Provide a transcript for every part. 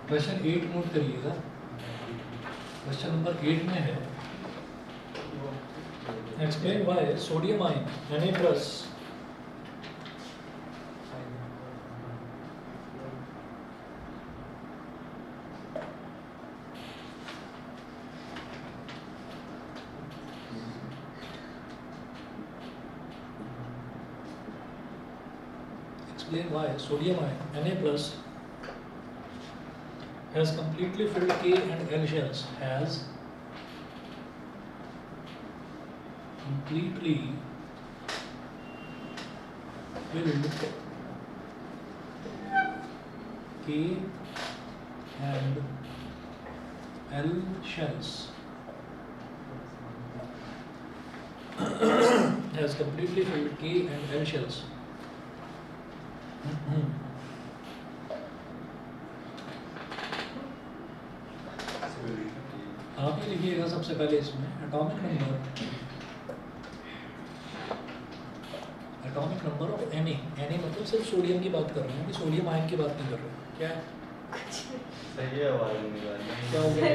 Question 8 note करिएगा। Question number 8 में है explain why sodium ion Na+ explain why sodium ion Na+ has completely filled K and L shells, has completely filled K and L shells, has completely filled K and L shells. आप ही लिखिएगा सबसे पहले इसमें atomic number of Na मतलब सिर्फ sodium की बात कर रहे हैं, सोडियम आयन की बात नहीं कर रहे हैं। क्या है? सही है आवाज क्या हो गया?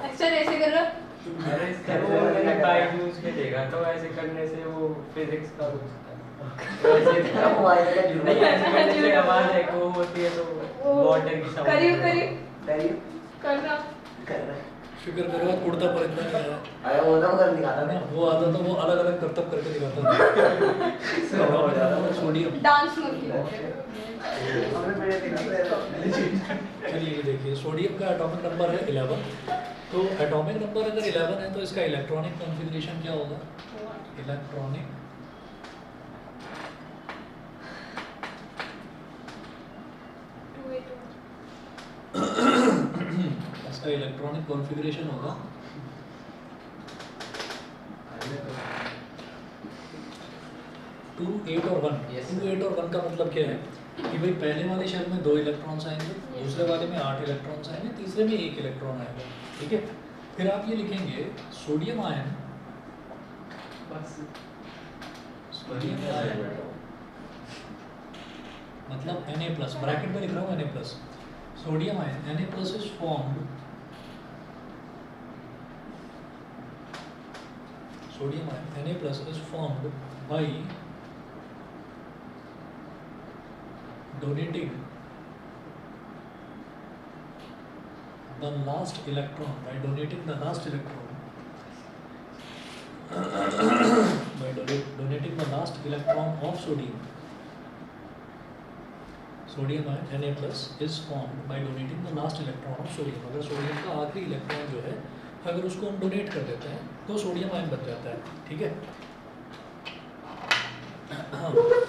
अच्छा ऐसे कर रहा अरे इसका वो मैंने बाय न्यूज़ पे देखा तो ऐसे करने से वो फिजिक्स का कुछ वैसे नहीं ऐसे करने से आवाज एको होती है तो वाटर की साउंड करना शुक्र करो उड़ता परिंदा नहीं आया। अरे वो तो कर दिखाता ना ना वो आता तो वो अलग अलग करतब करके दिखाता था। सोडियम डांस मूर्ति हमने पहले देखा चलिए ये देखिए सोडियम का एटॉमिक नंबर है 11। तो एटॉमिक नंबर अगर 11 है तो इसका इलेक्ट्रॉनिक कॉन्फ़िगरेशन क्या होगा? इलेक्ट्रॉनिक इसका इलेक्ट्रॉनिक कॉन्फ़िगरेशन होगा 2, 8 और 1। 2, 8 और 1 का मतलब क्या है कि भाई पहले वाले शेल में 2 इलेक्ट्रॉन्स आएंगे, दूसरे वाले में 8 इलेक्ट्रॉन्स आएंगे, तीसरे में 1 इलेक्ट्रॉन आएगा। ठीक है, फिर आप ये लिखेंगे सोडियम आयन मतलब Na+, ब्रैकेट में लिख रहा हूँ Na+। Sodium ion Na+ is formed, sodium ion Na+ is formed by donating the last electron, by donating the last electron of sodium. Sodium ion Na+ is formed by donating the last electron of sodium. अगर sodium का आखिरी electron जो है अगर उसको हम donate कर देते हैं तो सोडियम आयन बन जाता है। ठीक है,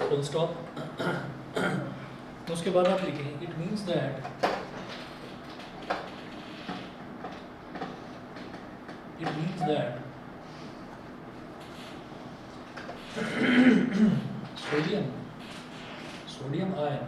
फुल स्टॉप। तो उसके बाद आप लिखेंगे it means that sodium ion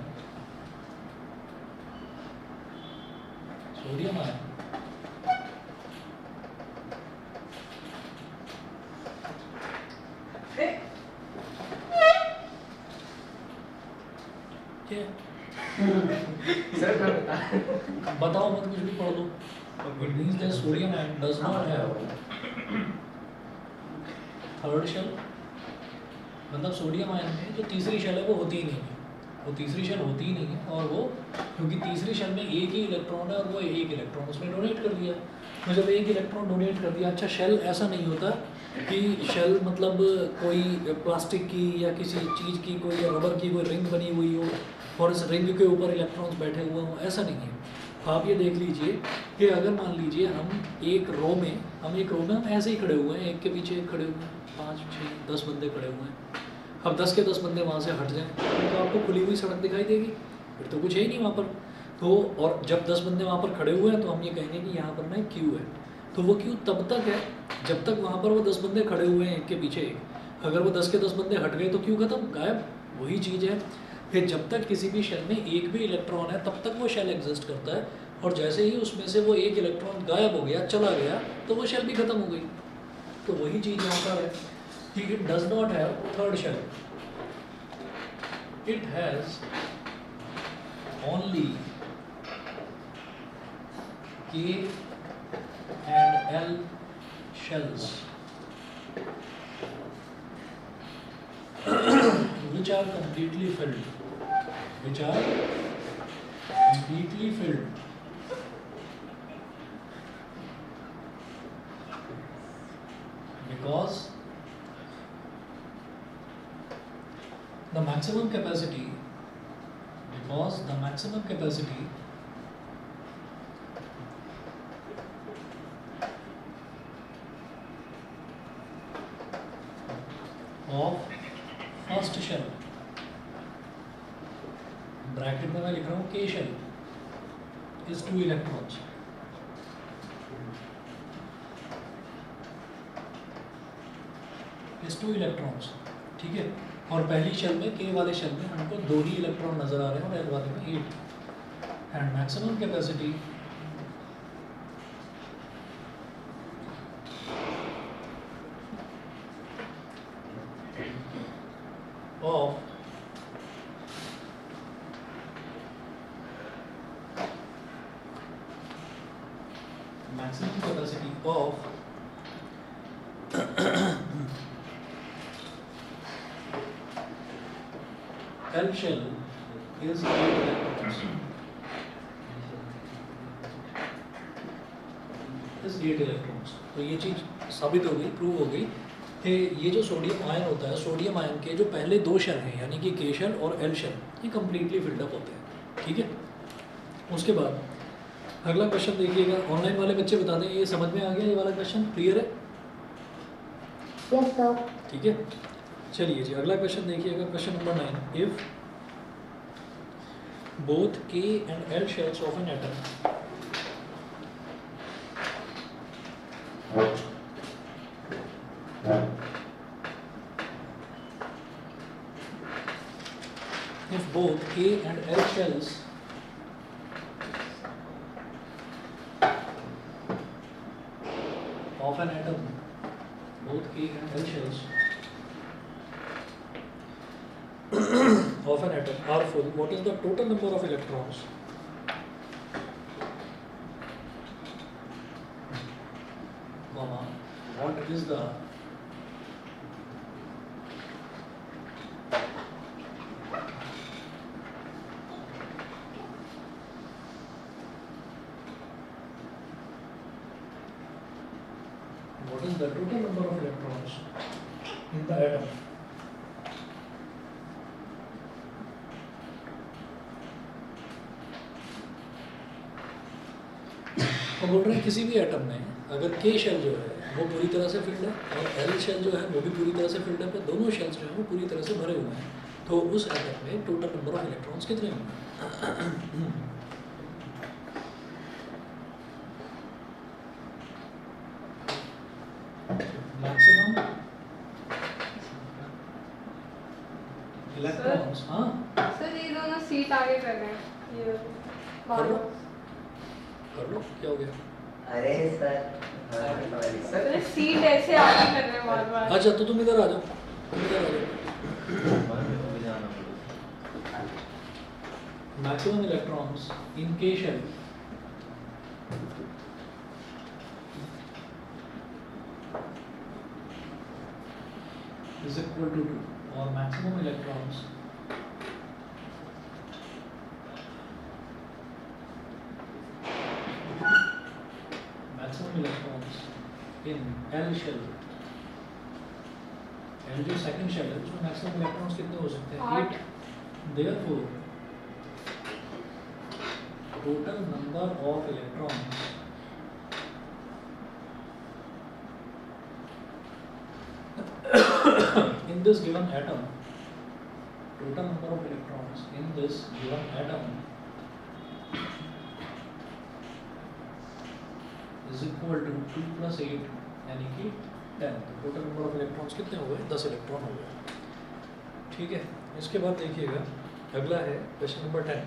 क्या बताओ मत, कुछ भी पढ़ लो। It means that sodium ion does not have third shell, मतलब सोडियम आयन में जो तीसरी शेल है वो होती ही नहीं है, वो तीसरी शेल होती ही नहीं है। और वो क्योंकि तीसरी शेल में एक ही इलेक्ट्रॉन है और वो एक इलेक्ट्रॉन उसने डोनेट कर दिया, तो जब एक इलेक्ट्रॉन डोनेट कर दिया, अच्छा शेल ऐसा नहीं होता कि शेल मतलब कोई प्लास्टिक की या किसी चीज़ की कोई रबर की कोई रिंग बनी हुई हो और इस रिंग के ऊपर इलेक्ट्रॉन्स बैठे हुए हों, ऐसा नहीं है। आप ये देख लीजिए कि अगर मान लीजिए हम एक रो में हम ऐसे ही खड़े हुए हैं, एक के पीछे एक खड़े हुए हैं, 5, 6, 10 बंदे खड़े हुए हैं। अब 10 के 10 बंदे वहाँ से हट जाएं तो आपको खुली हुई सड़क दिखाई देगी, फिर तो कुछ है ही नहीं वहाँ पर। तो और जब 10 बंदे वहाँ पर खड़े हुए हैं तो हम ये कहेंगे कि यहाँ पर ना एक क्यू है, तो वो क्यू तब तक है जब तक वहाँ पर वो 10 बंदे खड़े हुए हैं एक के पीछे एक। अगर वो 10 के 10 बंदे हट गए तो क्यू खत्म, गायब, वही चीज़ है। फिर जब तक किसी भी शेल में एक भी इलेक्ट्रॉन है तब तक वो शेल एग्जिस्ट करता है, और जैसे ही उसमें से वो एक इलेक्ट्रॉन गायब हो गया, चला गया, तो वो शेल भी खत्म हो गई। तो वही चीज़ यहाँ पर है कि it does not have third shell, it has only K and L shells which are completely filled because the maximum capacity of first shell, bracket में मैं लिख रहा हूँ K shell is 2 electrons. is 2 electrons, ठीक है। और पहली shell में K वाले शेल में हमको 2 ही इलेक्ट्रॉन नजर आ रहे हैं और L वाले में 8 and maximum capacity of L shell is 8 electrons. तो ये चीज़ साबित हो गई, प्रूव हो गई कि ये जो सोडियम आयन होता है, सोडियम आयन के जो पहले 2 शेल हैं यानी कि K शेल और L शेल, ये कम्प्लीटली फिल्ड अप होते हैं, ठीक है। उसके बाद अगला क्वेश्चन देखिएगा, ऑनलाइन वाले बच्चे बता दें ये समझ में आ गया, ये वाला क्वेश्चन क्लियर है? Yes sir. ठीक है, चलिए जी अगला क्वेश्चन देखिएगा, question number 9। If both K and L shells of an atom if both K and L shells of an atom, both K and L shells of an atom are full, what is the total number of electrons? Comma, what is the total number of electrons in the atom? तो बोल रहे हैं किसी भी atom में अगर K shell जो है वो पूरी तरह से फिल्ड है और L शेल जो है वो भी पूरी तरह से फिल्ड है, तो दोनों शेल्स जो है वो पूरी तरह से भरे हुए हैं, तो उस एटम में टोटल नंबर ऑफ इलेक्ट्रॉन्स कितने होंगे? Maximum electrons. हाँ सर ये दोनों सीट आगे कर रहे हैं, ये कर लो क्या हो गया? अरे सर सर सीट ऐसे आगे कर रहे हैं बार-बार। अच्छा तो तुम इधर आ जाओ, maximum electrons in K shell is equal to 2 or maximum electrons in L shell, L जो सेकंड शेल है उसमें मैक्सिमम इलेक्ट्रॉन्स कितने हो सकते हैं? 8। Therefore total number of electrons in this given atom, total number of electrons in this given atom is equal to 2 plus 8 यानी कि 10। Total number of electrons कितने हो गए? 10 इलेक्ट्रॉन हो गए, ठीक है। इसके बाद देखिएगा अगला है question number 10।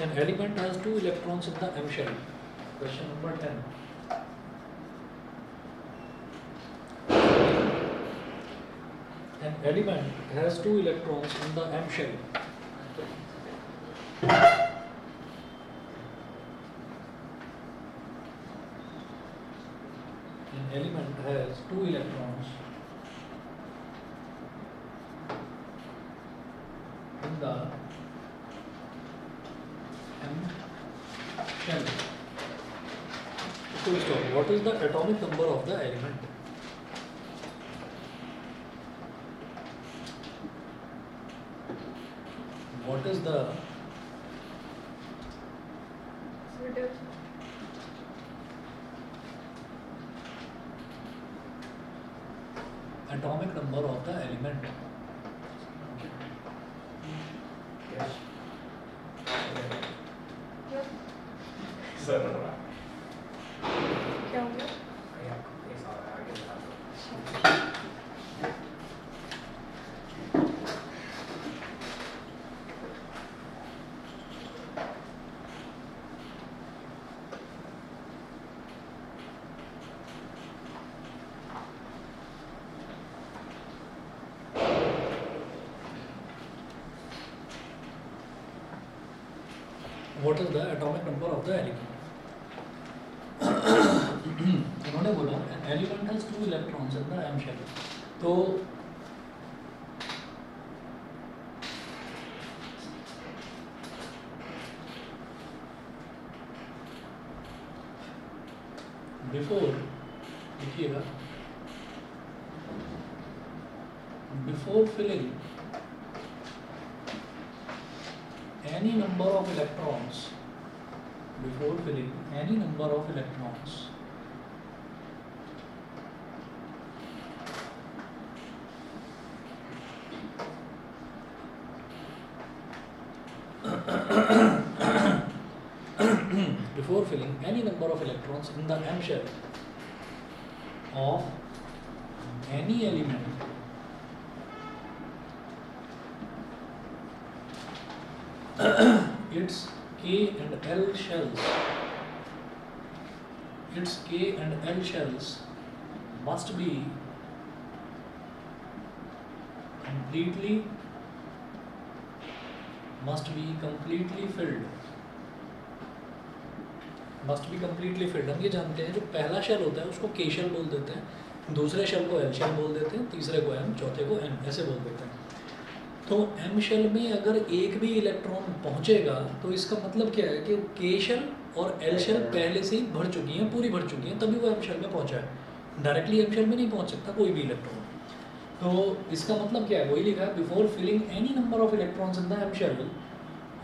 An element has 2 electrons in the M shell. Question number 10. An an element has 2 electrons in the M shell. An element has 2 electrons in the M shell. Full stop. What is the atomic number of the element? What is the atomic number of the element? Sir क्या हो गया? What is the atomic number of the element? उन्होंने बोला an element has 2 electrons in the M shell. तो before लिखिएगा, before filling any number of electrons, before filling any number of electrons before filling any number of electrons in the M shell of any element its K and L shells, its K and L shells must be completely filled. Must be completely filled. हम ये जानते हैं जो पहला shell होता है उसको K shell बोल देते हैं, दूसरे शेल को L शेल बोल देते हैं, तीसरे को M, चौथे को N ऐसे बोल देते हैं. तो M शेल में अगर एक भी इलेक्ट्रॉन पहुंचेगा तो इसका मतलब क्या है कि K शेल और L शेल पहले से ही भर चुकी हैं, पूरी भर चुकी हैं, तभी वो M शेल में पहुंचा है. डायरेक्टली M शेल में नहीं पहुंच सकता कोई भी इलेक्ट्रॉन. तो इसका मतलब क्या है, वही लिखा है before filling any number of electrons in the M shell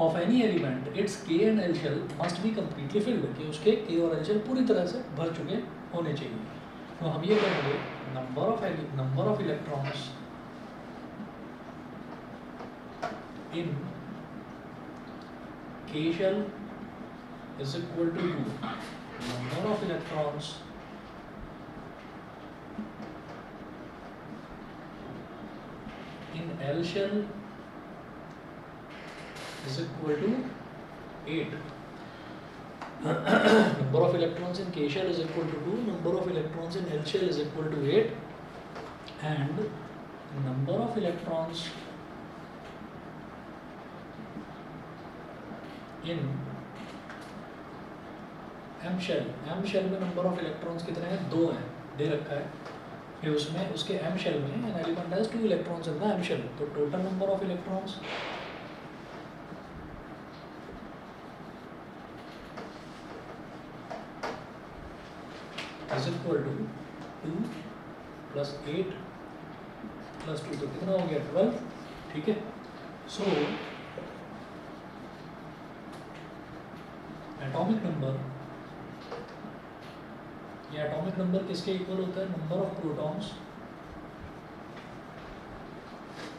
of any element its K and L shell must be completely filled, कि उसके K और L शेल पूरी तरह से भर चुके होने चाहिए. तो हम ये कहेंगे number of electrons in K shell is equal to 2. Number of electrons in L shell is equal to 8. Number of electrons in K shell is equal to 2. Number of electrons in L shell is equal to 8. And number of electrons in M shell में number of electrons कितने हैं, 2 हैं, दे रखा है. फिर उसमें उसके M shell में an element has 2 electrons in the M shell. तो total number of electrons is equal to 2 plus 8 plus 2, तो कितना हो गया 12. ठीक है. सो एटॉमिक नंबर, ये एटॉमिक नंबर किसके इक्वल होता है, नंबर ऑफ प्रोटॉन्स.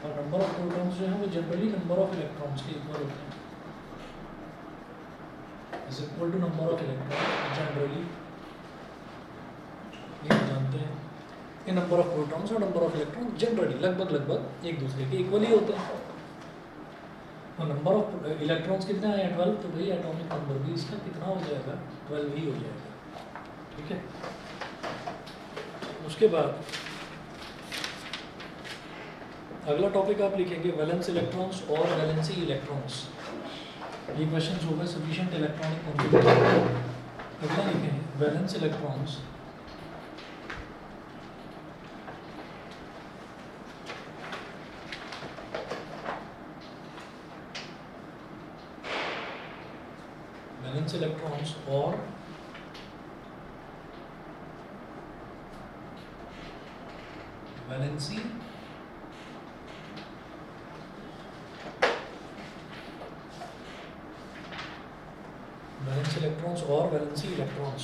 और नंबर ऑफ प्रोटॉन्स जो है वो जनरली नंबर ऑफ इलेक्ट्रॉन्स के इक्वल होते हैं. Is equal to number of electron generally, ये जानते हैं. ये नंबर ऑफ प्रोटॉन्स और नंबर ऑफ इलेक्ट्रॉन जनरली लगभग एक दूसरे के इक्वल ही होते हैं. और नंबर ऑफ इलेक्ट्रॉन्स कितना है 12, तो भाई एटॉमिक नंबर भी इसका कितना हो जाएगा, 12 ही हो जाएगा. ठीक है. उसके बाद अगला टॉपिक आप लिखेंगे वैलेंस इलेक्ट्रॉन्स और वैलेंसी इलेक्ट्रॉन्स। ये क्वेश्चन होगा सफिशिएंट इलेक्ट्रॉनिक कॉन्फिगरेशन। अगला लिखें वैलेंस इलेक्ट्रॉन्स और वैलेंसी इलेक्ट्रॉन्स और वैलेंसी इलेक्ट्रॉन्स।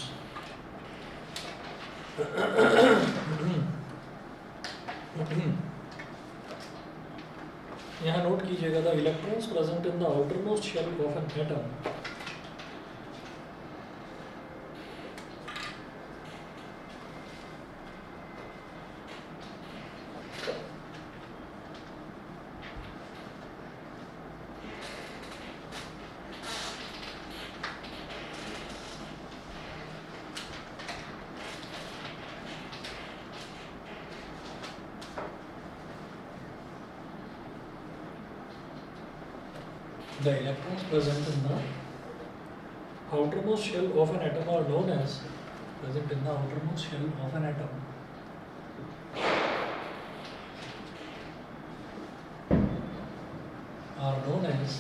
यहाँ नोट कीजिएगा the electrons present in the outermost shell of an atom The electrons present in the outermost shell of an atom are known as present in the outermost shell of an atom are known as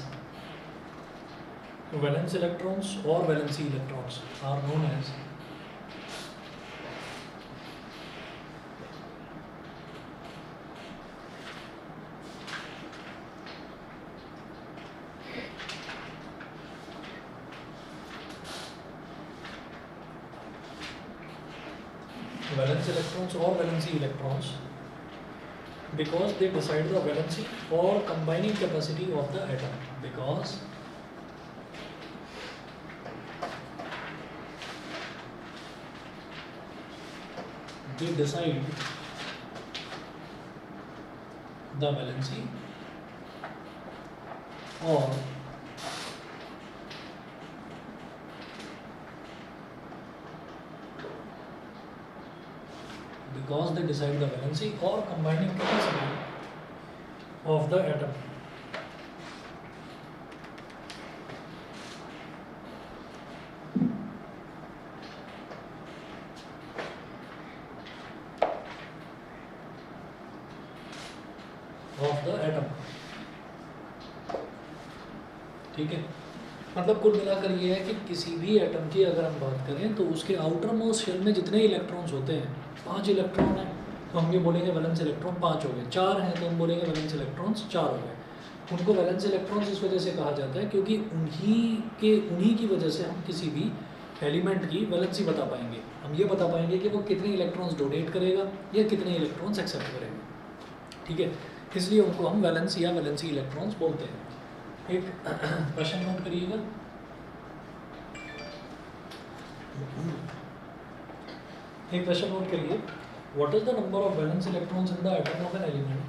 valence electrons or valency electrons are known as valence electrons or valency electrons because they decide the valency or combining capacity of the atom because they decide the valency or because they decide the valency or combining capacity of the atom. Of the atom. ठीक है, मतलब कुल मिलाकर ये है कि किसी भी एटम की अगर हम बात करें तो उसके आउटर मोस्ट शेल में जितने इलेक्ट्रॉन्स होते हैं, 5 इलेक्ट्रॉन है तो हम ये बोलेंगे वैलेंस इलेक्ट्रॉन 5 हो गए, 4 हैं तो हम बोलेंगे वैलेंस इलेक्ट्रॉन्स 4 हो गए। उनको वैलेंस इलेक्ट्रॉन्स इस वजह से कहा जाता है क्योंकि उन्हीं की वजह से हम किसी भी एलिमेंट की वैलेंसी बता पाएंगे। हम ये बता पाएंगे कि वो कितने इलेक्ट्रॉन्स डोनेट करेगा या कितने इलेक्ट्रॉन्स एक्सेप्ट करेगा। ठीक है, इसलिए उनको हम वैलेंस या वैलेंसी इलेक्ट्रॉन्स बोलते हैं। एक प्रश्न नोट करिएगा, एक क्वेश्चन नोट करिए, what is the number of valence electrons in the atom of an element?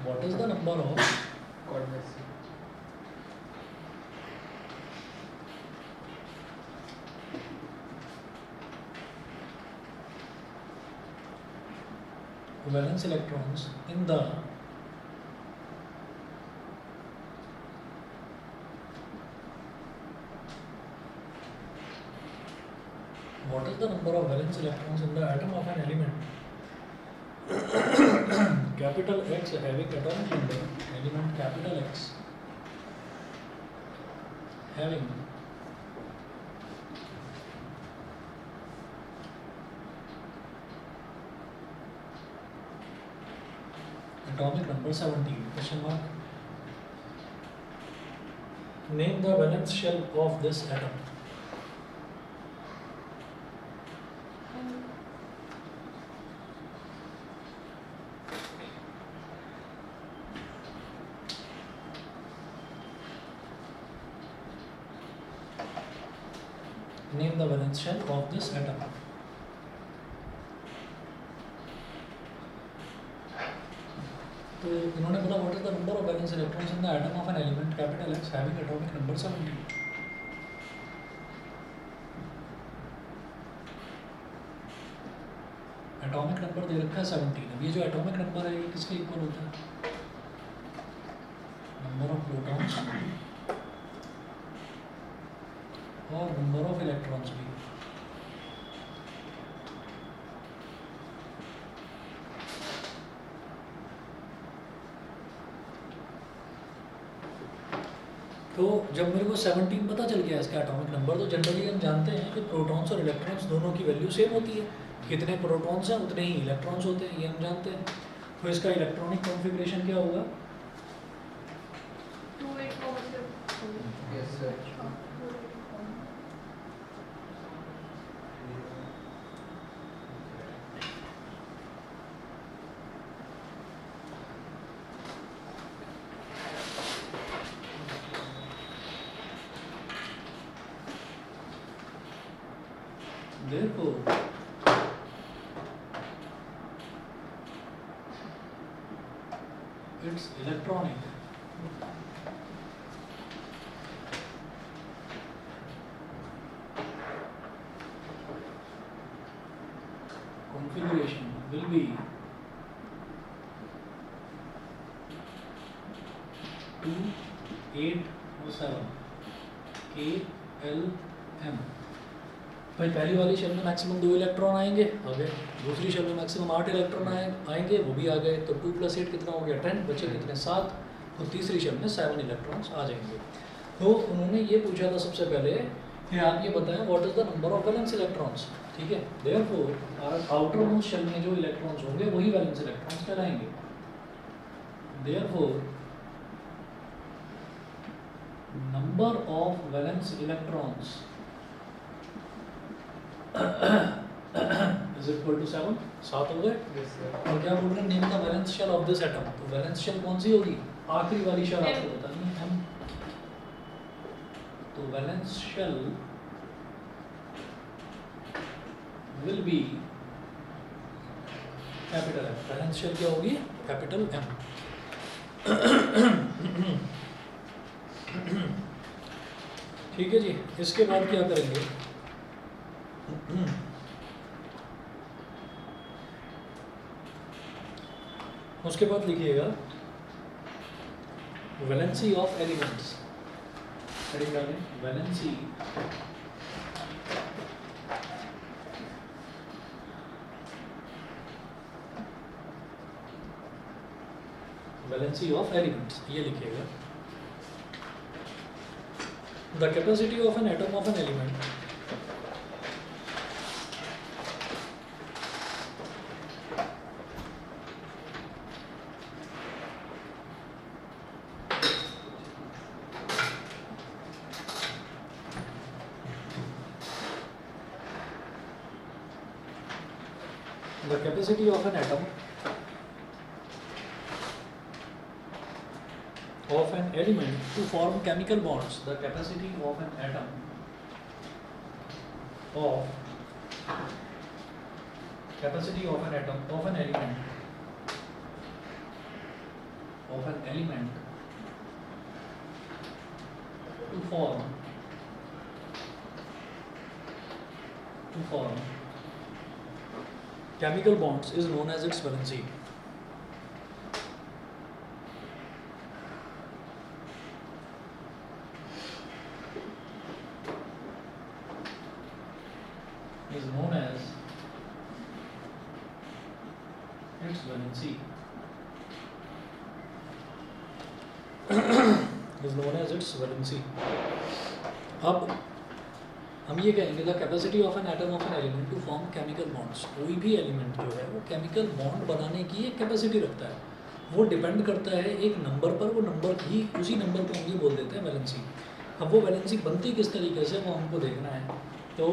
What is the number of valence electrons in the what is the number of valence electrons in the atom of an element? Capital X having atomic number, element capital X having atomic number 17 question mark. Name the valence shell of this atom. Name the valence shell of this atom. तो इन्होंने बोला what is the number of valence electrons in the atom of an element capital X having atomic number 17। Atomic number दे रखा है 17। अब ये जो atomic number है ये किसके इक्वल होता है? नंबर ऑफ प्रोटॉन्स और नंबर ऑफ इलेक्ट्रॉन्स भी। तो जब मेरे को 17 पता चल गया इसका एटॉमिक नंबर, तो जनरली हम जानते हैं कि प्रोटॉन्स और इलेक्ट्रॉन्स दोनों की वैल्यू सेम होती है। कितने प्रोटॉन्स हैं उतने ही इलेक्ट्रॉन्स होते हैं, ये हम जानते हैं। तो इसका इलेक्ट्रॉनिक कॉन्फ़िगरेशन क्या होगा? 2 8 का मतलब yes sir. Therefore, its electronic configuration will be 2, 8 और 7 K L M। भाई पहली वाली शेल में मैक्सिमम 2 इलेक्ट्रॉन आएंगे, आ गए। दूसरी शेल में मैक्सिमम 8 इलेक्ट्रॉन आएंगे, वो भी आ गए। तो 2 + 8 कितना हो गया? 10। बचे कितने? 7। और तीसरी शेल में 7 इलेक्ट्रॉन्स आ जाएंगे। तो उन्होंने ये पूछा था सबसे पहले कि आप ये बताएं what is the number of valence electrons. ठीक है, देयरफॉर आउटर मोस्ट शेल में जो इलेक्ट्रॉन्स होंगे वही वैलेंस इलेक्ट्रॉन्स कहलाएंगे। Therefore number of valence electrons is equal to 7। 7 हो गए। Yes sir. और क्या बोल रहे हैं? Name the valence shell of this atom. तो वैलेंस शेल कौन सी होगी? आखिरी वाली शेल आपको बतानी है M। तो valence shell will be capital M। Valence shell क्या होगी? Capital M। ठीक है जी। इसके बाद क्या करेंगे? उसके बाद लिखिएगा valency of elements. Valency valency of elements, ये लिखिएगा। The capacity of an atom of an element the capacity of an atom of an element to form chemical bonds. The capacity of an atom of capacity of an atom of an element to form chemical bonds is known as its valency. Is known as its valency. Is known as its valency. अब हम ये कहेंगे the capacity of an atom of an element to form chemical bonds. कोई भी element जो है वो chemical bond बनाने की एक कैपेसिटी रखता है। वो डिपेंड करता है एक नंबर पर, वो नंबर ही उसी नंबर को हम ये बोल देते हैं वैलेंसी। अब वो वैलेंसी बनती किस तरीके से वो हमको देखना है। तो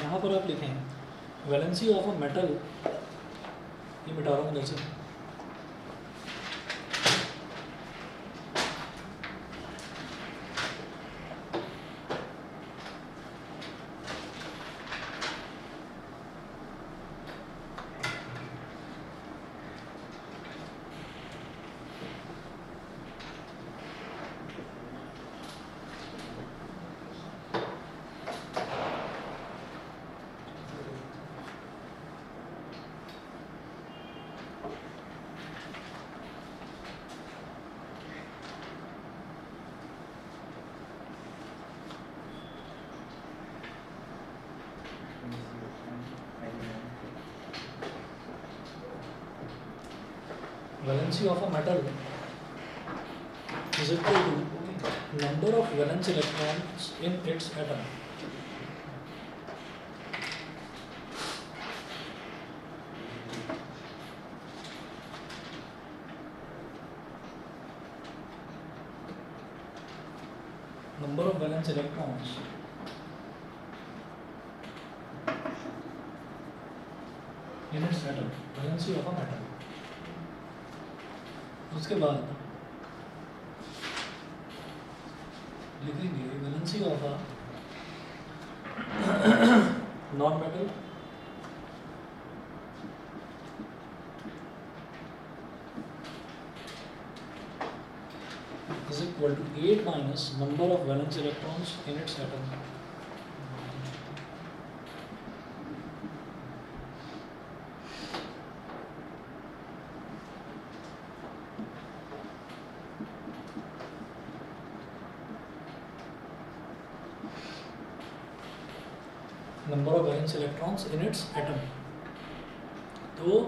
यहाँ पर आप लिखें वैलेंसी ऑफ अ मेटल, ये मिटा रहा हूँ इधर से। valency of a metal is equal to number of valence electrons in its atom. Number of valence electrons in its atom, valency of a metal. उसके बाद लिखेंगे valency of a non-metal is equal to 8 minus number of valence electrons in its atom. Number of valence electrons in its atom. तो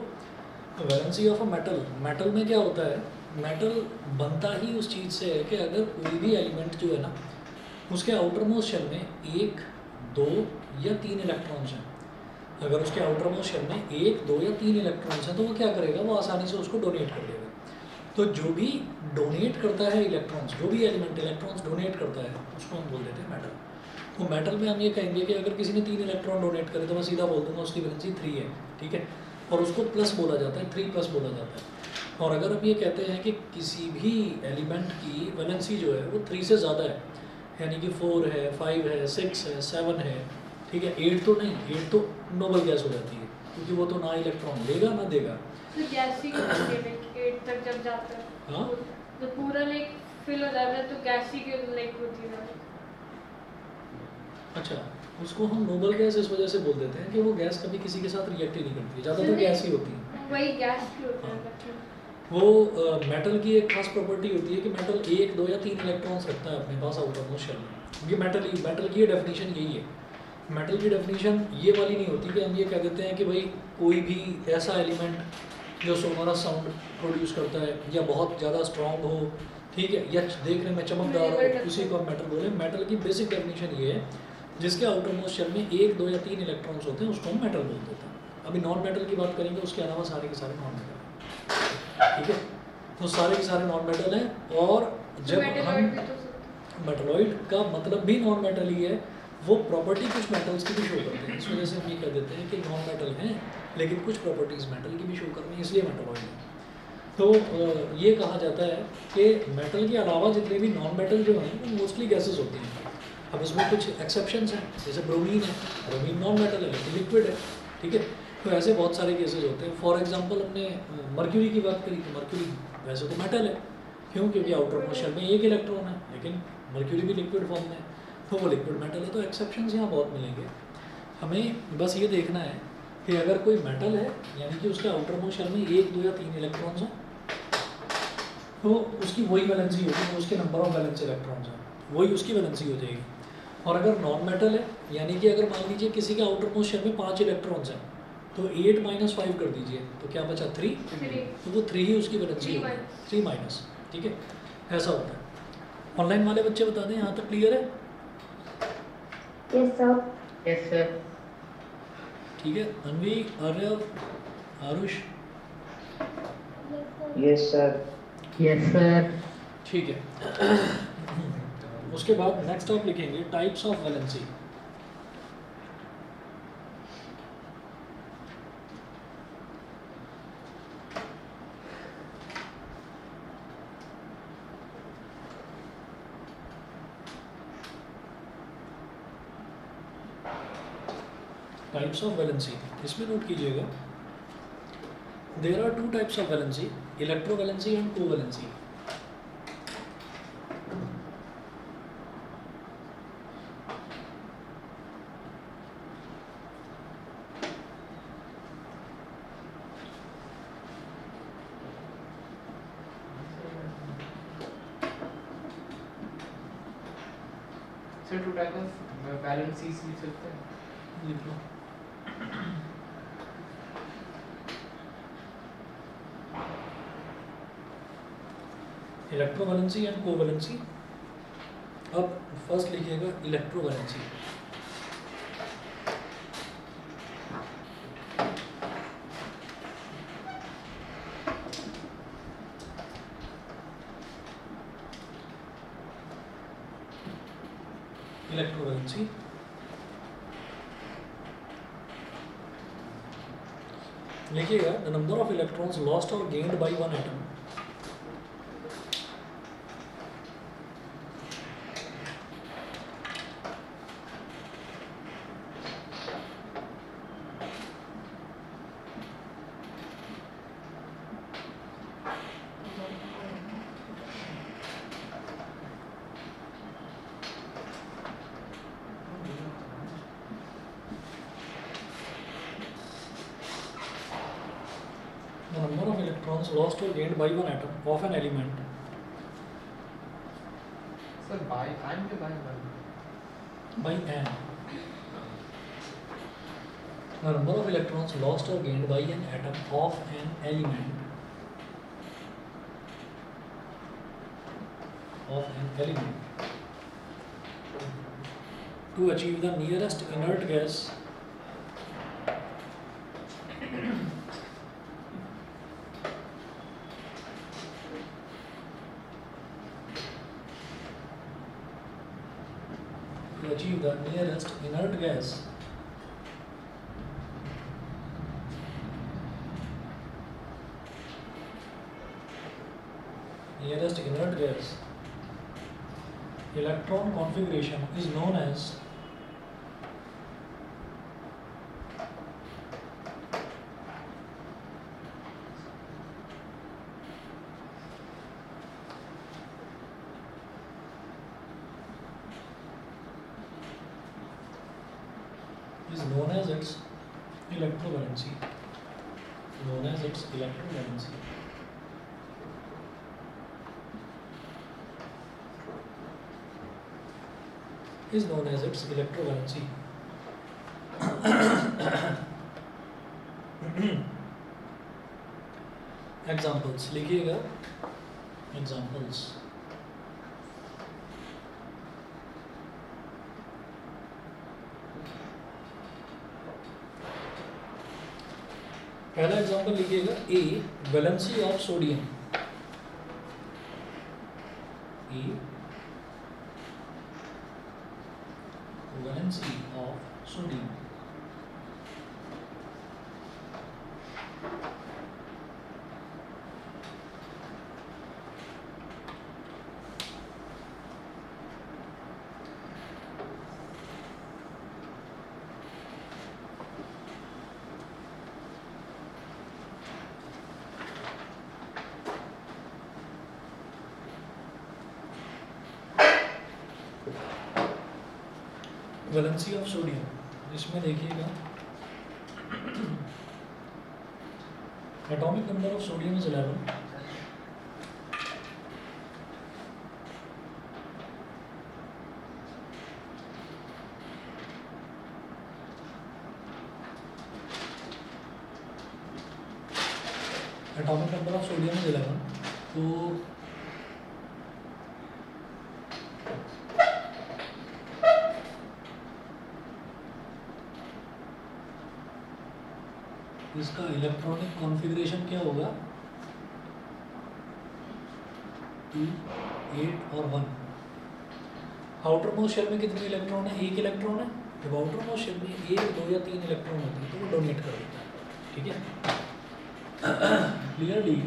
valency of a metal, metal में क्या होता है, metal बनता ही उस चीज़ से है कि अगर कोई भी एलिमेंट जो है ना उसके आउटर मोस्ट शेल में 1, 2 या 3 इलेक्ट्रॉन्स हैं. अगर उसके आउटर मोस्ट शेल में 1, 2 या 3 इलेक्ट्रॉन्स हैं तो वो क्या करेगा, वो आसानी से उसको डोनेट कर देगा. तो जो भी डोनेट करता है इलेक्ट्रॉन्स, जो भी एलिमेंट इलेक्ट्रॉन्स डोनेट करता है उसको हम बोल देते हैं मेटल. तो मेटल में हम ये कहेंगे कि अगर किसी ने 3 इलेक्ट्रॉन डोनेट करे तो मैं सीधा बोल दूंगा उसकी वैलेंसी 3 है, ठीक है, और उसको प्लस बोला जाता है, 3 प्लस बोला जाता है. और अगर हम ये कहते हैं कि किसी भी एलिमेंट की वैलेंसी जो है वो 3 से ज़्यादा है, यानी कि 4 है, 5 है, 6 है, 7 है, ठीक है, 8 तो नहीं, 8 तो नोबल गैस हो जाती है क्योंकि वो तो ना इलेक्ट्रॉन लेगा ना देगा. तो गैसी के 8 तक जब जाता है, हाँ, तो पूरा लाइक फिल हो जाता है तो गैसी के लाइक होती है. अच्छा, उसको हम नोबल गैस इस वजह से बोल देते हैं कि वो गैस कभी किसी के साथ रिएक्ट ही नहीं करती है, ज़्यादातर गैस ही होती है. वही गैस की होती है. वो मेटल की एक खास प्रॉपर्टी होती है कि मेटल 1, 2 या 3 इलेक्ट्रॉन्स रखता है अपने पास आउटर मोस्ट शेल में. ये मेटल की डेफिनेशन यही है. मेटल की डेफिनेशन ये वाली नहीं होती कि हम ये कह देते हैं कि भाई कोई भी ऐसा एलिमेंट जो सोनोरस साउंड प्रोड्यूस करता है या बहुत ज़्यादा स्ट्रॉन्ग हो, ठीक है, या देखने में चमकदार हो, उसी को हम मेटल बोले. मेटल की बेसिक डेफिनेशन ये है जिसके आउटर मोस्ट शेल में 1, 2 या 3 इलेक्ट्रॉन्स होते हैं उसको हम मेटल बोल देते हैं. अभी नॉन मेटल की बात करेंगे, उसके अलावा सारे के सारे नॉन मेटल हैं, ठीक है. तो सारे के सारे नॉन मेटल हैं. और जब हम मेटलॉइड का मतलब भी नॉन मेटल ही है, वो प्रॉपर्टी कुछ मेटल्स की भी शो करते हैं. इस वजह से हम ये कह देते हैं कि नॉन मेटल हैं लेकिन कुछ प्रॉपर्टीज़ मेटल की भी शो कर रही हैं, इसलिए मेटलॉइड है. तो ये कहा जाता है कि मेटल के अलावा जितने भी नॉन मेटल जो हैं वो मोस्टली गैसेज होती हैं. अब इसमें कुछ एक्सेप्शंस हैं, जैसे ब्रोमीन है, ब्रोमीन नॉन मेटल है लेकिन लिक्विड है, ठीक है. तो ऐसे बहुत सारे केसेस होते हैं. फॉर एग्जांपल हमने मर्क्यूरी की बात करी, तो मर्क्यूरी वैसे तो मेटल है, क्यों, क्योंकि आउटर मोस्ट शेल में 1 इलेक्ट्रॉन है, लेकिन मर्क्यूरी भी लिक्विड फॉर्म में है तो वो लिक्विड मेटल है. तो एक्सेप्शंस यहाँ बहुत मिलेंगे. हमें बस ये देखना है कि अगर कोई मेटल है यानी कि उसके आउटर मोस्ट शेल में 1, 2 या 3 इलेक्ट्रॉन्स हैं तो उसकी वही वैलेंसी होगी, वो उसके नंबर ऑफ वैलेंस इलेक्ट्रॉन्स हैं वही उसकी वैलेंसी हो जाएगी. और अगर नॉन मेटल है यानी कि अगर मान लीजिए किसी के आउटर मोस्ट शेल में 5 इलेक्ट्रॉन्स हैं तो 8 माइनस 5 कर दीजिए तो क्या बचा 3, तो वो 3 ही उसकी वैलेंसी होगी, 3 माइनस, ठीक है. ऐसा होता है. ऑनलाइन वाले बच्चे बता दें, यहाँ तक क्लियर है? Yes sir. ठीक है. Anvi, Aaryav, Aarush, yes sir. Yes sir. ठीक है. उसके बाद नेक्स्ट आप लिखेंगे types of valency. Types of valency इसमें नोट कीजिएगा. There are 2 types of valency, electrovalency and covalency. Sir 2 type of valencies लिख सकते हैं. लिख लो. Electrovalency and covalency. अब फर्स्ट लिखिएगा इलेक्ट्रोवैलेंसी। इलेक्ट्रोवैलेंसी लिखिएगा the number of electrons lost और gained by one atom the number of electrons lost or gained by one atom of an element sir by and के by one by n. The number of electrons lost or gained by an atom of an element to achieve the nearest inert gas nearest inert gas electron configuration is known as its electrovalency. Examples लिखिएगा examples पहला example लिखिएगा a valency of sodium a valency of sodium valency of sodium इसमें देखिएगा atomic number of sodium is 11 atomic number of sodium is 11 तो इसका electronic configuration क्या होगा 2, 8 और 1। आउटर मोस्ट शेल में कितने इलेक्ट्रॉन है? एक इलेक्ट्रॉन है। जब आउटर मोस्ट शेल में 1, 2 या 3 इलेक्ट्रॉन होते हैं तो वो डोनेट कर देता है। ठीक है, clearly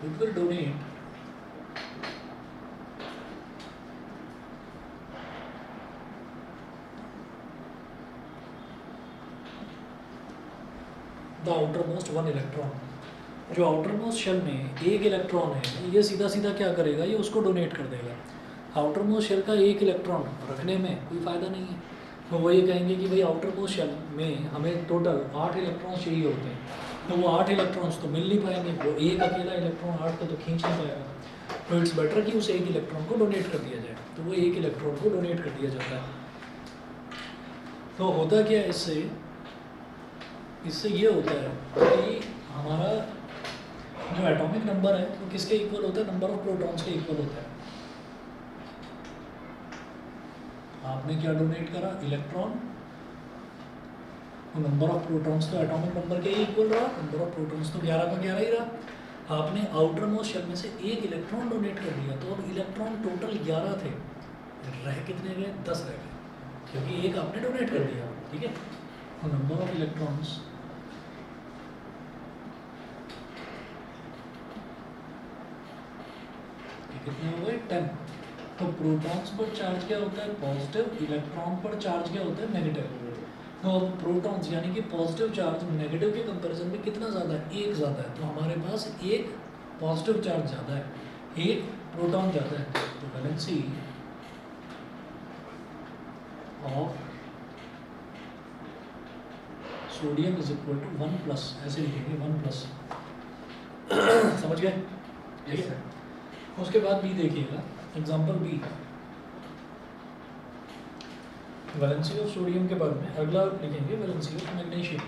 it will donate the outermost one electron। जो आउटर मोस्ट शेल में एक इलेक्ट्रॉन है ये सीधा सीधा क्या करेगा, ये उसको डोनेट कर देगा। आउटर मोस्ट शेल का एक इलेक्ट्रॉन रखने में कोई फ़ायदा नहीं है, तो वो ये कहेंगे कि भाई आउटर मोस्ट शेल में हमें टोटल 8 इलेक्ट्रॉन्स चाहिए होते हैं, तो वो 8 इलेक्ट्रॉन्स तो मिल नहीं पाएंगे, वो एक अकेला इलेक्ट्रॉन 8 को तो खींच नहीं पाएगा। तो इट्स बेटर कि उस एक इलेक्ट्रॉन को डोनेट कर दिया जाए, तो वो एक इलेक्ट्रॉन को डोनेट कर दिया जाता है। तो होता क्या है इससे ये होता है कि हमारा जो एटॉमिक नंबर है वो किसके इक्वल होता है, नंबर ऑफ प्रोटॉन्स के इक्वल होता है। आपने क्या डोनेट करा, इलेक्ट्रॉन, तो नंबर ऑफ प्रोटॉन्स तो एटॉमिक नंबर के ही इक्वल रहा, नंबर ऑफ प्रोटॉन्स तो 11 का 11 ही रहा। आपने आउटर मोस्ट शेल में से एक इलेक्ट्रॉन डोनेट कर दिया, तो अब इलेक्ट्रॉन टोटल 11 थे, रह कितने गए, 10 रह गए, क्योंकि एक आपने डोनेट कर दिया, ठीक है। तो नंबर ऑफ इलेक्ट्रॉन्स कितने हो गए, 10। तो प्रोटॉन्स पर चार्ज क्या होता है, पॉजिटिव, इलेक्ट्रॉन पर चार्ज क्या होता है, नेगेटिव। तो अब प्रोटॉन्स यानी कि पॉजिटिव चार्ज नेगेटिव के कंपैरिजन में कितना ज़्यादा है, एक ज़्यादा है, तो हमारे पास एक पॉजिटिव चार्ज ज़्यादा है, एक प्रोटॉन ज़्यादा है। तो valency of sodium is equal to 1 plus, ऐसे लिखेंगे 1 प्लस। समझ गए, ठीक है। उसके बाद बी देखिएगा, example B, valency of sodium के बाद में अगला लिखेंगे valency of magnesium.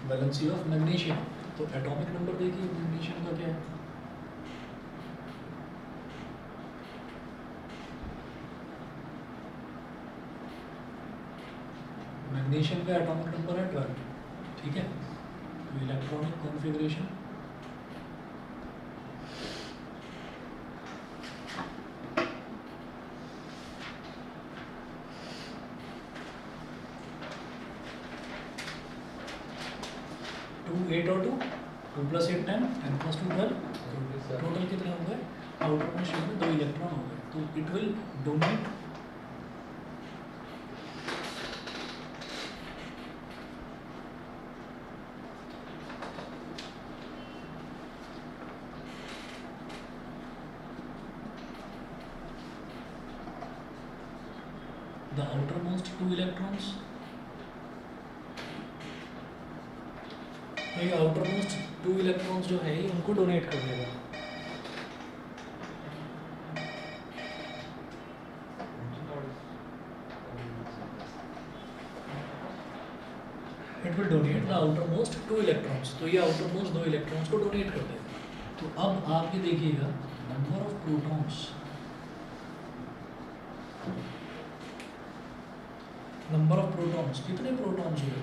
Valency of magnesium, तो एटॉमिक नंबर देखिए मैग्नीशियम का क्या है, मैग्नीशियम का एटॉमिक नंबर है 12, ठीक है। तो इलेक्ट्रॉनिक कॉन्फ़िगरेशन टू 8 और 2 प्लस 8 10, 10 प्लस 2 12, टोटल कितने हो गए, आउटर मोस्ट शेल में 2 इलेक्ट्रॉन हो गए, तो it will donate the outermost 2 electrons, ये outermost 2 electrons जो है उनको डोनेट कर देगा। It will donate the outermost 2 electrons, तो ये outermost 2 electrons को डोनेट कर देगा। तो अब आप ये देखिएगा number of protons, number of protons, कितने प्रोटॉन्स हुए,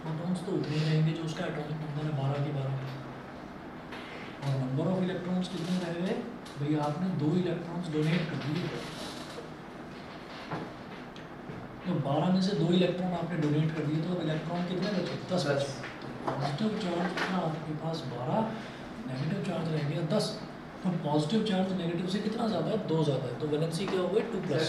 प्रोटॉन्स तो उतने ही रहेंगे जो उसका एटॉमिक नंबर है 12 के 12, और नंबर ऑफ इलेक्ट्रॉन्स कितने रह गए, भैया आपने 2 इलेक्ट्रॉन्स डोनेट कर दिए, तो 12 में से 2 इलेक्ट्रॉन आपने डोनेट कर दिए, तो अब इलेक्ट्रॉन कितने बचे, 10 बचे। पॉजिटिव चार्ज कितना आपके पास 12, नेगेटिव चार्ज रह गया 10, तो पॉजिटिव चार्ज नेगेटिव से कितना ज़्यादा है, 2 ज़्यादा है, तो वैलेंसी क्या हो गई 2 plus.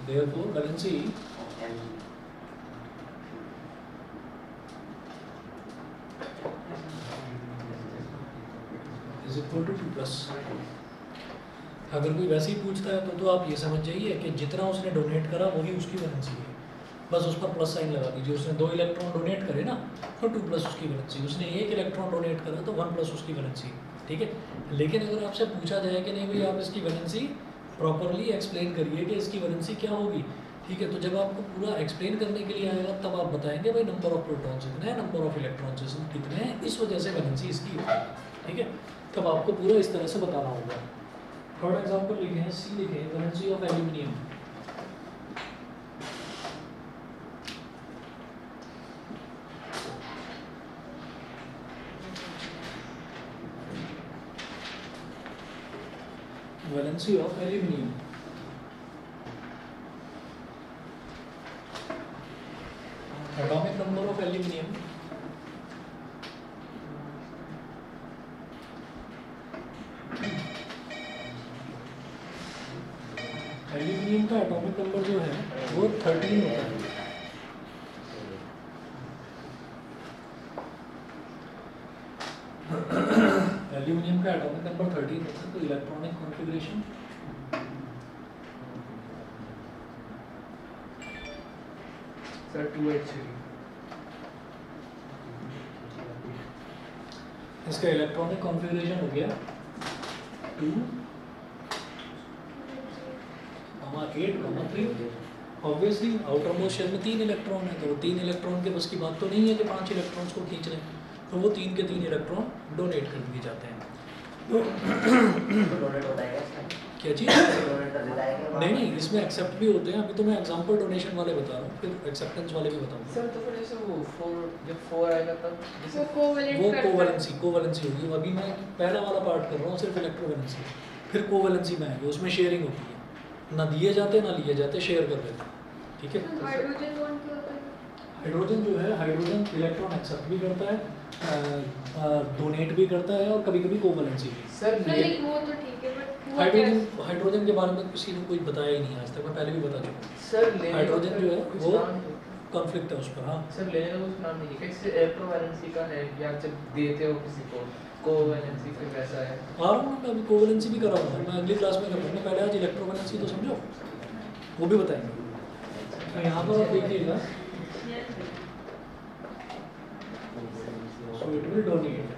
Therefore, valency is equal to 2 plus. अगर कोई वैसे ही पूछता है तो आप ये समझ जाइए कि जितना उसने डोनेट करा वही उसकी वैलेंसी है, बस उस पर प्लस साइन लगा दीजिए। उसने 2 इलेक्ट्रॉन डोनेट करे ना, तो 2 प्लस उसकी वैलेंसी, उसने 1 इलेक्ट्रॉन डोनेट करा तो 1 प्लस उसकी वैलेंसी, ठीक है। लेकिन अगर आपसे पूछा जाए कि नहीं भाई आप इसकी वैलेंसी प्रॉपरली एक्सप्लेन करिए कि इसकी वैलेंसी क्या होगी, ठीक है, तो जब आपको पूरा एक्सप्लेन करने के लिए आएगा तब आप बताएंगे भाई नंबर ऑफ प्रोटॉन्स इतने हैं, नंबर ऑफ इलेक्ट्रॉन्स कितने हैं, इस वजह से वैलेंसी इसकी है, ठीक है। तब आपको पूरा इस तरह से बताना होगा। थर्ड एग्जांपल लिखे हैं, सी लिखे हैं, valency of aluminium. Valency of aluminium, atomic number of aluminium aluminium का एटॉमिक नंबर जो है वो 13 होता है। एल्यूमिनियम का एटॉमिक नंबर 13 होता है, तो इलेक्ट्रॉनिक कॉन्फ़िगरेशन सर 283 इसका इलेक्ट्रॉनिक कॉन्फ़िगरेशन हो गया 2 8 3। ऑब्वियसली आउटर मोस्ट शेल में 3 इलेक्ट्रॉन है, तो वो 3 इलेक्ट्रॉन के बस की बात तो नहीं है कि 5 इलेक्ट्रॉन्स को खींच लें, तो वो 3 के 3 इलेक्ट्रॉन डोनेट कर दिए जाते हैं। तो डोनेट होता है क्या इसमें? क्या चीज़? डोनेट कर देता है क्या? नहीं, इसमें एक्सेप्ट भी होते हैं। अभी तो मैं एग्जांपल डोनेशन वाले बता रहा हूँ, फिर एक्सेप्टेंस वाले भी बताऊँगा। सर तो फिर जैसे वो 4 जब 4 आएगा तब वो जैसे कोवैलेंट वो करता है। कोवैलेंसी होगी। अभी मैं पहला वाला पार्ट कर रहा हूँ सिर्फ इलेक्ट्रोवैलेंसी, फिर कोवैलेंसी में आएगी, उसमें शेयरिंग होती है, ना दिए जाते ना लिए जाते, शेयर कर देते हैं। ठीक है। हाइड्रोजन बॉन्ड क्या होता है? हाइड्रोजन जो है, हाइड्रोजन इलेक्ट्रॉन एक्सेप्ट भी करता है, डोनेट भी करता है, और कभी कभी कोवैलेंसी भी। सर नहीं वो तो ठीक है बट वो हाइड्रोजन के बारे में किसी ने कुछ बताया ही नहीं आज तक, मैं पहले भी बता चुका हूँ। सर ले हाइड्रोजन जो है वो कॉन्फ्लिक्ट है उस पर। हाँ, सर लेने का कुछ नाम नहीं है कैसे इलेक्ट्रोवैलेंसी का है या जब देते हो किसी को कोवैलेंसी फिर वैसा है। आ रहा हूँ मैं अभी, कोवैलेंसी भी कर रहा हूँ मैं, अगली क्लास में कर रहा हूँ। पहले आज इलेक्ट्रोवैलेंसी तो समझो, वो भी बताएंगे। तो यहाँ पर आप देखिएगा, so it will donate.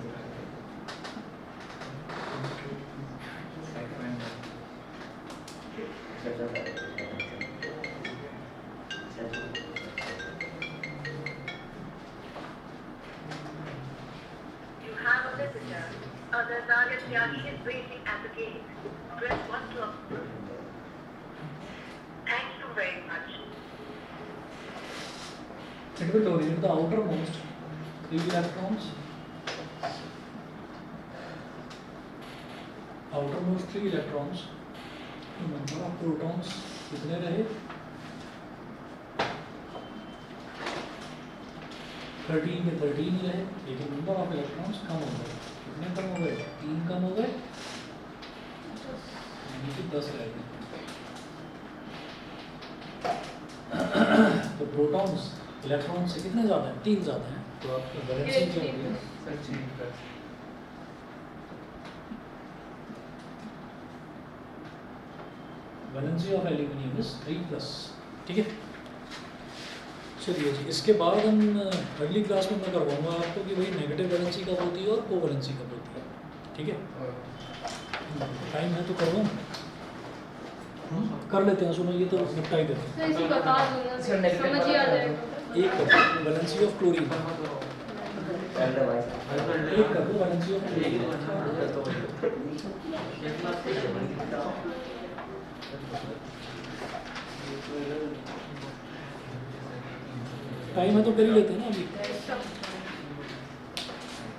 You have a visitor. Nagar Tyagi is waiting at the gate. Press 1 to approve. Thank you very much. It will donate the outermost 3 electrons. Outermost 3 electrons. Number of protons कितने रहे? 13 के 13 ही रहे, लेकिन number of electrons कम हो गए। कितने कम हो गए? 3 कम हो गए, यानी कि 10 रह गए। तो प्रोटॉन्स इलेक्ट्रॉन से कितने ज़्यादा हैं? 3 ज़्यादा हैं, तो आपकी वैलेंसी क्या होगी? Sir 3 valency of aluminium is 3+। ठीक है, चलिए जी। इसके बाद हम अगली क्लास में मैं करवाऊंगा आपको कि भाई नेगेटिव वैलेंसी कब होती है और कोवैलेंसी कब होती है। ठीक है, टाइम है तो करवाऊँ? कर लेते हैं, सुनो ये तो निपटा ही देते हैं। तो इसे बता दूंगा, सर, negative समझ ही आ वाला जाएगा। एक वैलेंसी ऑफ क्लोरीन, कर दे भाई। एक कर दो वैलेंसी ऑफ क्लोरीन। टाइम है तो कर ही लेते हैं ना अभी।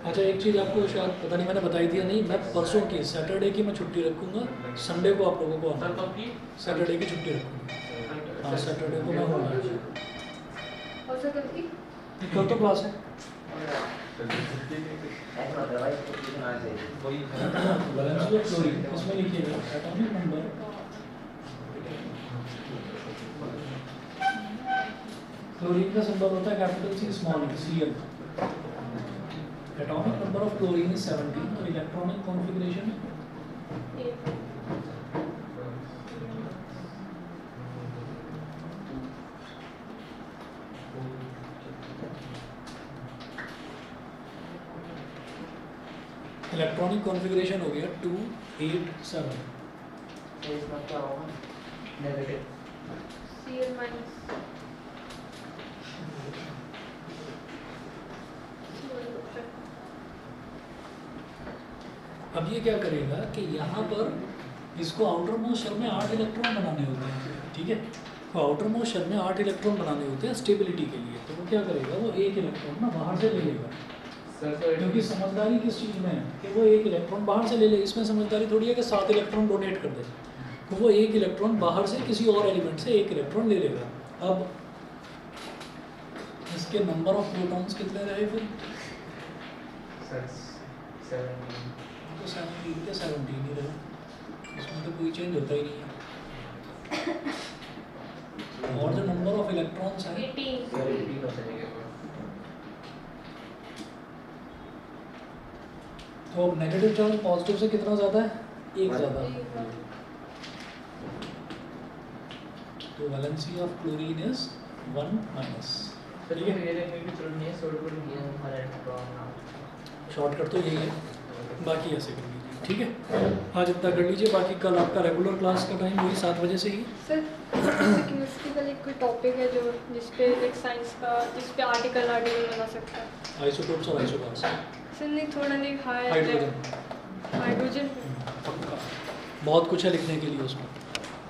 अच्छा, एक चीज़ आपको शायद पता नहीं मैंने बताई थी या नहीं, मैं परसों की सैटरडे की मैं छुट्टी रखूँगा, संडे को आप लोगों को आना है। सैटरडे की छुट्टी रखूँगा, हाँ सैटरडे को मैं होना है। और सर कल की कल तो क्लास है। ऐसा होता है भाई, कुछ लिखना चाहिए। वैलेंसी ऑफ क्लोरीन इसमें लिखिएगा एटॉमिक नंबर क्लोरीन का सिंबल होता है capital C small E Cl। Atomic number of chlorine is 17 और इलेक्ट्रॉनिक कॉन्फ़िगरेशन इलेक्ट्रॉनिक कॉन्फ़िगरेशन हो गया 2 8 7। तो इसमें क्या होगा? नेगेटिव। Cl- अब ये क्या करेगा कि यहाँ पर इसको आउटर मोस्ट शेल में 8 इलेक्ट्रॉन बनाने होते हैं। ठीक है, तो आउटर मोस्ट शेल में 8 इलेक्ट्रॉन बनाने होते हैं स्टेबिलिटी के लिए। तो वो क्या करेगा, वो एक इलेक्ट्रॉन ना बाहर से ले लेगा। सर क्योंकि समझदारी किस चीज़ में है कि वो एक इलेक्ट्रॉन बाहर से ले ले। इसमें समझदारी थोड़ी है कि 7 इलेक्ट्रॉन डोनेट कर दे, तो वो एक इलेक्ट्रॉन बाहर से किसी और एलिमेंट से एक इलेक्ट्रॉन ले लेगा। अब इसके नंबर ऑफ प्रोटॉन्स कितने रहे फिर? सर 17 तो 17 के 17 ही रहे, इसमें तो कोई चेंज होता ही नहीं है। और जो नंबर ऑफ इलेक्ट्रॉन्स हैं 18 18 हो जाएगा वो। तो नेगेटिव चार्ज पॉजिटिव से कितना ज़्यादा है? एक ज़्यादा। तो valency of chlorine is 1 minus. फिर ये मेरे में भी जरूरत नहीं है, सोल्यूबल नहीं है हमारा इलेक्ट्रॉन। शॉर्टकट तो यही है, बाकी ऐसे कर लीजिए, ठीक है। आज इतना कर लीजिए, बाकी कल आपका रेगुलर क्लास का टाइम वही 7 बजे से ही। सर जैसे केमिस्ट्री का एक कोई टॉपिक है जो जिसपे एक साइंस का जिसपे आर्टिकल बना सकता है। आइसोटोप्स और आइसोबार्स, सर नहीं थोड़ा नहीं हाइड्रोजन, हाइड्रोजन बहुत कुछ है लिखने के लिए उसमें।